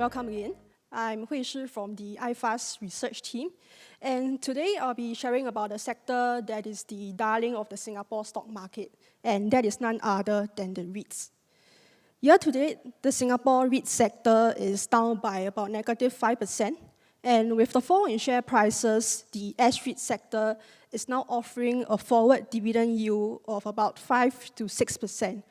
Welcome again. I'm Hui Shi from the IFAS research team, and today I'll be sharing about a sector that is the darling of the Singapore stock market, and that is none other than the REITs. Year to date, the Singapore REIT sector is down by about negative 5%, and with the fall in share prices, the S-REIT sector is now offering a forward dividend yield of about 5 to 6%,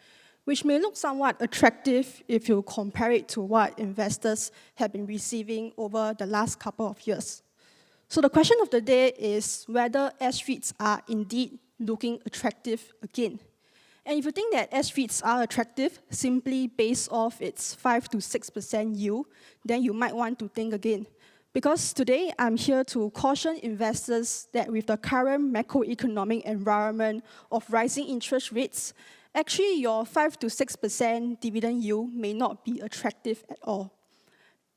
which may look somewhat attractive if you compare it to what investors have been receiving over the last couple of years. So the question of the day is whether S-REITs are indeed looking attractive again. And if you think that S-REITs are attractive simply based off its 5 to 6% yield, then you might want to think again. Because today, I'm here to caution investors that with the current macroeconomic environment of rising interest rates, actually your 5 to 6% dividend yield may not be attractive at all.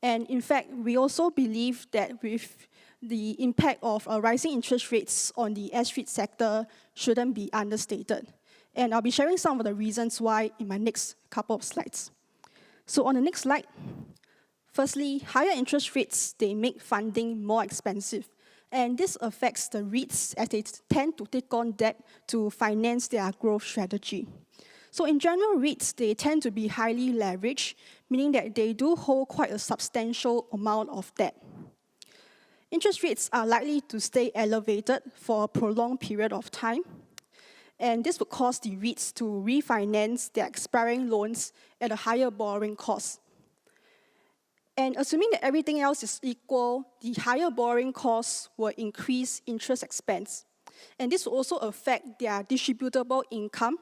And in fact, we also believe that with the impact of rising interest rates on the S-REIT sector shouldn't be understated. And I'll be sharing some of the reasons why in my next couple of slides. So on the next slide, firstly, higher interest rates, they make funding more expensive. And this affects the REITs as they tend to take on debt to finance their growth strategy. So in general, REITs, they tend to be highly leveraged, meaning that they do hold quite a substantial amount of debt. Interest rates are likely to stay elevated for a prolonged period of time. And this would cause the REITs to refinance their expiring loans at a higher borrowing cost. And assuming that everything else is equal, the higher borrowing costs will increase interest expense. And this will also affect their distributable income,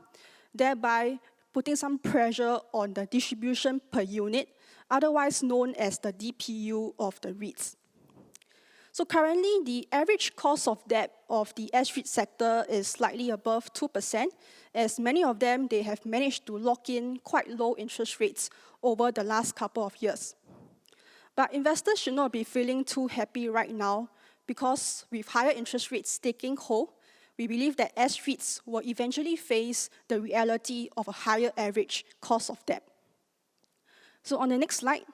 thereby putting some pressure on the distribution per unit, otherwise known as the DPU of the REITs. So currently, the average cost of debt of the S-REIT sector is slightly above 2%, as many of them, they have managed to lock in quite low interest rates over the last couple of years. But investors should not be feeling too happy right now, because with higher interest rates taking hold, we believe that S-REITs will eventually face the reality of a higher average cost of debt. So on the next slide,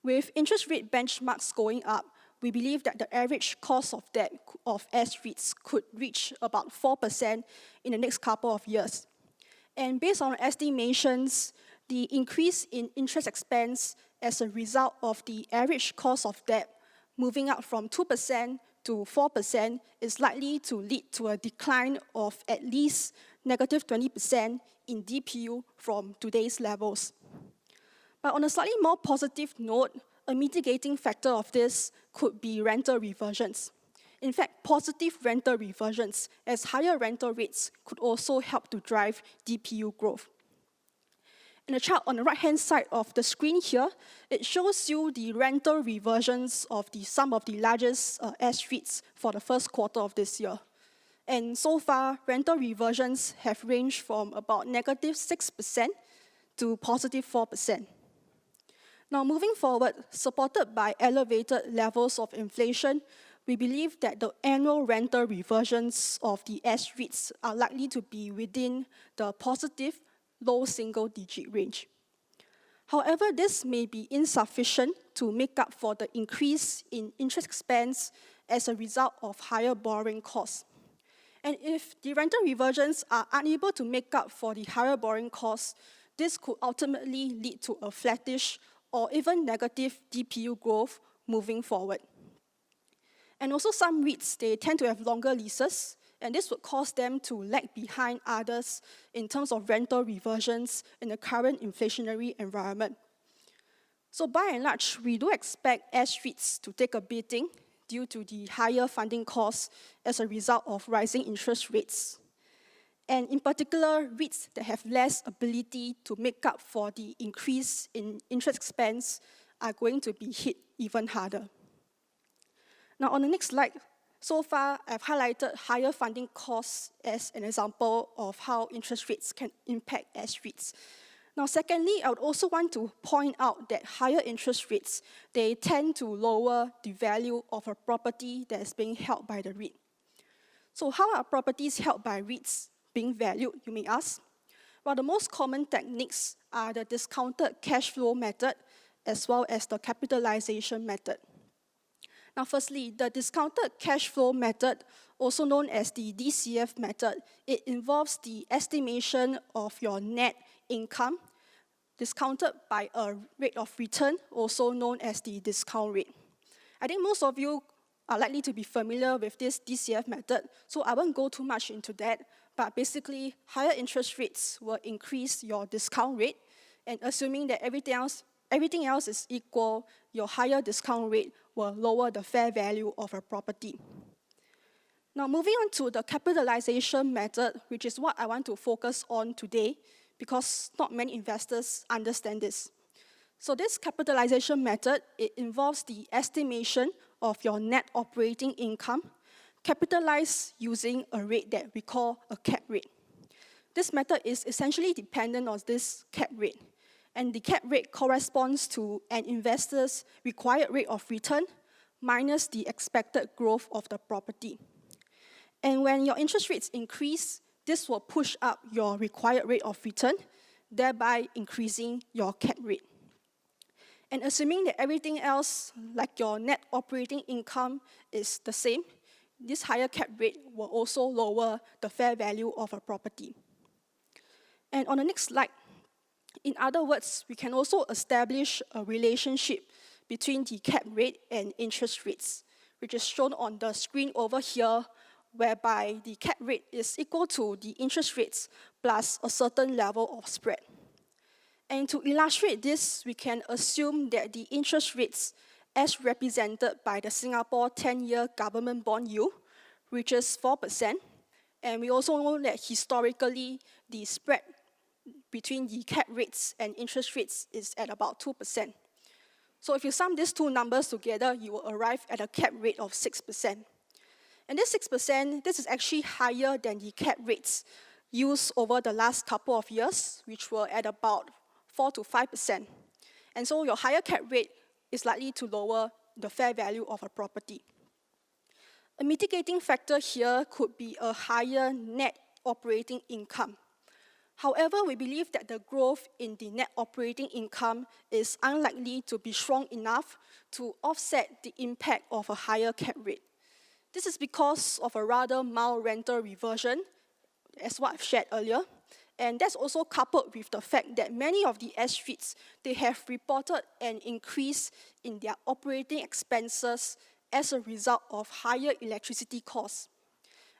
with interest rate benchmarks going up, we believe that the average cost of debt of S-REITs could reach about 4% in the next couple of years. And based on estimations, the increase in interest expense as a result of the average cost of debt moving up from 2% to 4% is likely to lead to a decline of at least negative 20% in DPU from today's levels. But on a slightly more positive note, a mitigating factor of this could be rental reversions. In fact, positive rental reversions, as higher rental rates could also help to drive DPU growth. In the chart on the right-hand side of the screen here, it shows you the rental reversions of some of the largest S-REITs for the first quarter of this year. And so far, rental reversions have ranged from about negative 6% to positive 4%. Now, moving forward, supported by elevated levels of inflation, we believe that the annual rental reversions of the S-REITs are likely to be within the positive low single-digit range. However, this may be insufficient to make up for the increase in interest expense as a result of higher borrowing costs. And if the rental reversions are unable to make up for the higher borrowing costs, this could ultimately lead to a flattish or even negative DPU growth moving forward. And also some REITs, they tend to have longer leases, and this would cause them to lag behind others in terms of rental reversions in the current inflationary environment. So by and large, we do expect S-REITs to take a beating due to the higher funding costs as a result of rising interest rates. And in particular, REITs that have less ability to make up for the increase in interest expense are going to be hit even harder. Now, on the next slide, so far, I've highlighted higher funding costs as an example of how interest rates can impact S-REITs. Now, secondly, I would also want to point out that higher interest rates, they tend to lower the value of a property that is being held by the REIT. So how are properties held by REITs being valued, you may ask? Well, the most common techniques are the discounted cash flow method as well as the capitalization method. Now, firstly, the discounted cash flow method, also known as the DCF method, it involves the estimation of your net income discounted by a rate of return, also known as the discount rate. I think most of you are likely to be familiar with this DCF method, so I won't go too much into that, but basically, higher interest rates will increase your discount rate, and assuming that everything else is equal, your higher discount rate will lower the fair value of a property. Now, moving on to the capitalization method, which is what I want to focus on today, because not many investors understand this. So this capitalization method, it involves the estimation of your net operating income, capitalized using a rate that we call a cap rate. This method is essentially dependent on this cap rate, and the cap rate corresponds to an investor's required rate of return minus the expected growth of the property. And when your interest rates increase, this will push up your required rate of return, thereby increasing your cap rate. And assuming that everything else, like your net operating income, is the same, this higher cap rate will also lower the fair value of a property. And on the next slide, in other words, we can also establish a relationship between the cap rate and interest rates, which is shown on the screen over here, whereby the cap rate is equal to the interest rates plus a certain level of spread. And to illustrate this, we can assume that the interest rates, as represented by the Singapore 10-year government bond yield, reaches 4%. And we also know that historically, the spread between the cap rates and interest rates is at about 2%. So if you sum these two numbers together, you will arrive at a cap rate of 6%. And this 6%, this is actually higher than the cap rates used over the last couple of years, which were at about 4 to 5%. And so your higher cap rate is likely to lower the fair value of a property. A mitigating factor here could be a higher net operating income. However, we believe that the growth in the net operating income is unlikely to be strong enough to offset the impact of a higher cap rate. This is because of a rather mild rental reversion, as what I've shared earlier, and that's also coupled with the fact that many of the S-REITs, they have reported an increase in their operating expenses as a result of higher electricity costs.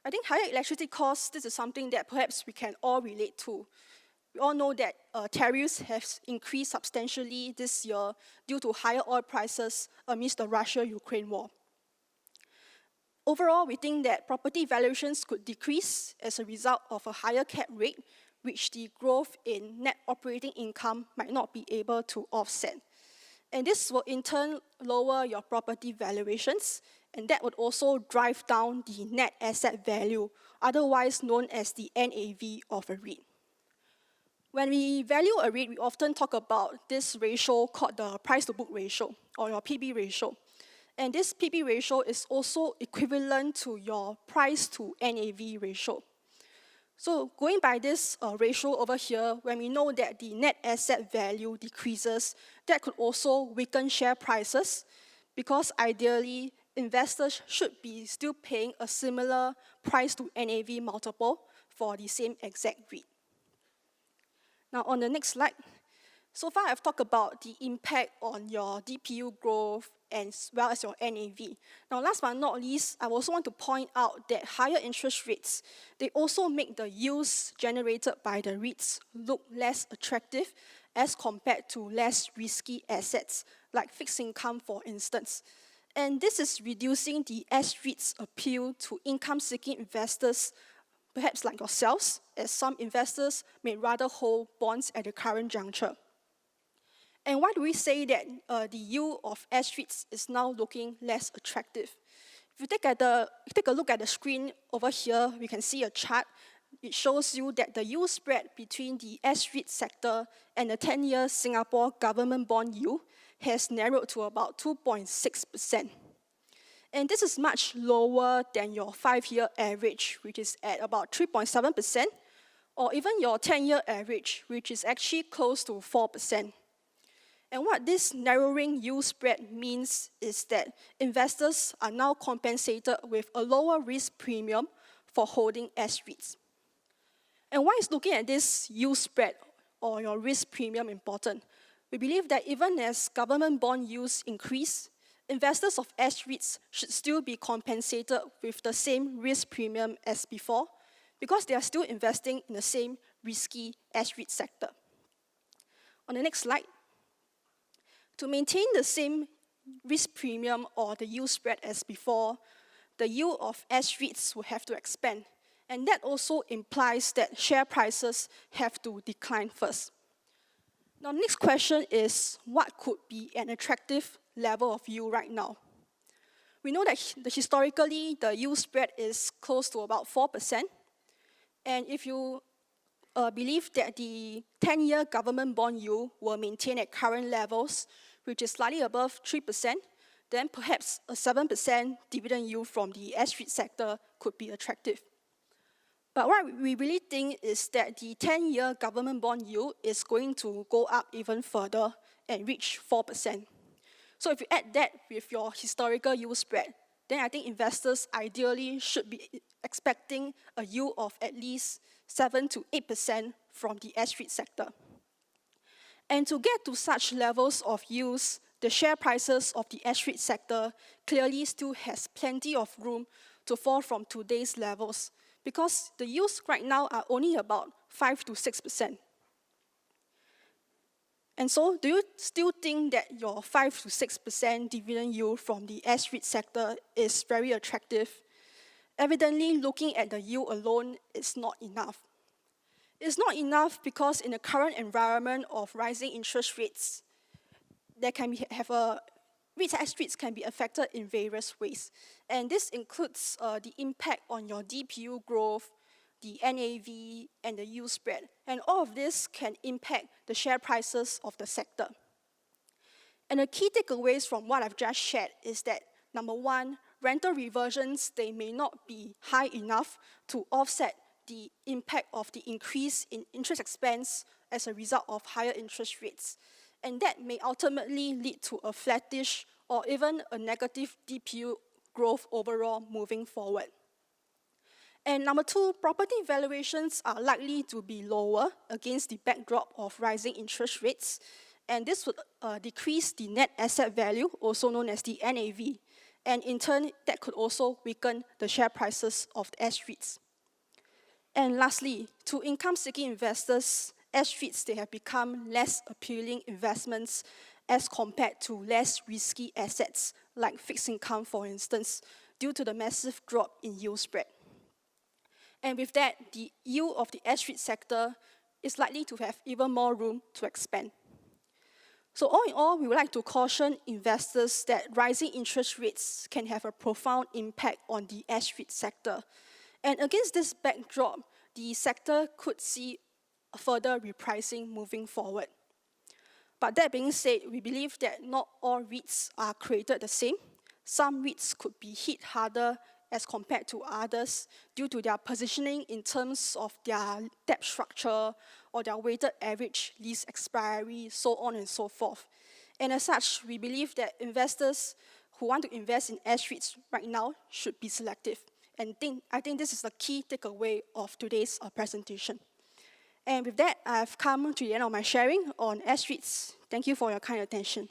I think higher electricity costs, this is something that perhaps we can all relate to. We all know that tariffs have increased substantially this year due to higher oil prices amidst the Russia-Ukraine war. Overall, we think that property valuations could decrease as a result of a higher cap rate, which the growth in net operating income might not be able to offset. And this will in turn lower your property valuations, and that would also drive down the net asset value, otherwise known as the NAV of a REIT. When we value a REIT, we often talk about this ratio called the price-to-book ratio, or your PB ratio. And this PB ratio is also equivalent to your price-to-NAV ratio. So going by this ratio over here, when we know that the net asset value decreases, that could also weaken share prices, because ideally, investors should be still paying a similar price-to-NAV multiple for the same exact REIT. Now, on the next slide, so far I've talked about the impact on your DPU growth as well as your NAV. Now, last but not least, I also want to point out that higher interest rates, they also make the yields generated by the REITs look less attractive as compared to less risky assets, like fixed income, for instance. And this is reducing the S-REITs' appeal to income-seeking investors, perhaps like yourselves, as some investors may rather hold bonds at the current juncture. And why do we say that the yield of S-REITs is now looking less attractive? If you take a look at the screen over here, we can see a chart. It shows you that the yield spread between the S-REIT sector and the 10-year Singapore government bond yield has narrowed to about 2.6%. And this is much lower than your 5-year average, which is at about 3.7%, or even your 10-year average, which is actually close to 4%. And what this narrowing yield spread means is that investors are now compensated with a lower risk premium for holding S-REITs. And why is looking at this yield spread or your risk premium important? We believe that even as government bond yields increase, investors of S-REITs should still be compensated with the same risk premium as before because they are still investing in the same risky S-REIT sector. On the next slide, to maintain the same risk premium or the yield spread as before, the yield of S-REITs will have to expand. And that also implies that share prices have to decline first. Now, next question is, what could be an attractive level of yield right now? We know that historically, the yield spread is close to about 4%. And if you believe that the 10-year government bond yield will maintain at current levels, which is slightly above 3%, then perhaps a 7% dividend yield from the S-REIT sector could be attractive. But what we really think is that the 10-year government bond yield is going to go up even further and reach 4%. So if you add that with your historical yield spread, then I think investors ideally should be expecting a yield of at least 7 to 8% from the S-REIT sector. And to get to such levels of yields, the share prices of the S-REIT sector clearly still has plenty of room to fall from today's levels, because the yields right now are only about 5 to 6%. And so, do you still think that your 5 to 6% dividend yield from the S-REIT sector is very attractive? Evidently, looking at the yield alone is not enough. It's not enough because in the current environment of rising interest rates, S-REITs can be affected in various ways. And this includes the impact on your DPU growth, the NAV, and the yield spread. And all of this can impact the share prices of the sector. And the key takeaways from what I've just shared is that, number one, rental reversions, they may not be high enough to offset the impact of the increase in interest expense as a result of higher interest rates. And that may ultimately lead to a flattish or even a negative DPU growth overall moving forward. And number two, property valuations are likely to be lower against the backdrop of rising interest rates, and this would decrease the net asset value, also known as the NAV, and in turn, that could also weaken the share prices of the S-REITs. And lastly, to income-seeking investors, S-REITs, they have become less appealing investments as compared to less risky assets like fixed income, for instance, due to the massive drop in yield spread. And with that, the yield of the S-REIT sector is likely to have even more room to expand. So all in all, we would like to caution investors that rising interest rates can have a profound impact on the S-REIT sector. And against this backdrop, the sector could see further repricing moving forward. But that being said, we believe that not all REITs are created the same. Some REITs could be hit harder as compared to others due to their positioning in terms of their debt structure or their weighted average lease expiry, so on and so forth. And as such, we believe that investors who want to invest in S-REITs right now should be selective. And I think this is the key takeaway of today's presentation. And with that, I've come to the end of my sharing on S-REITs. Thank you for your kind attention.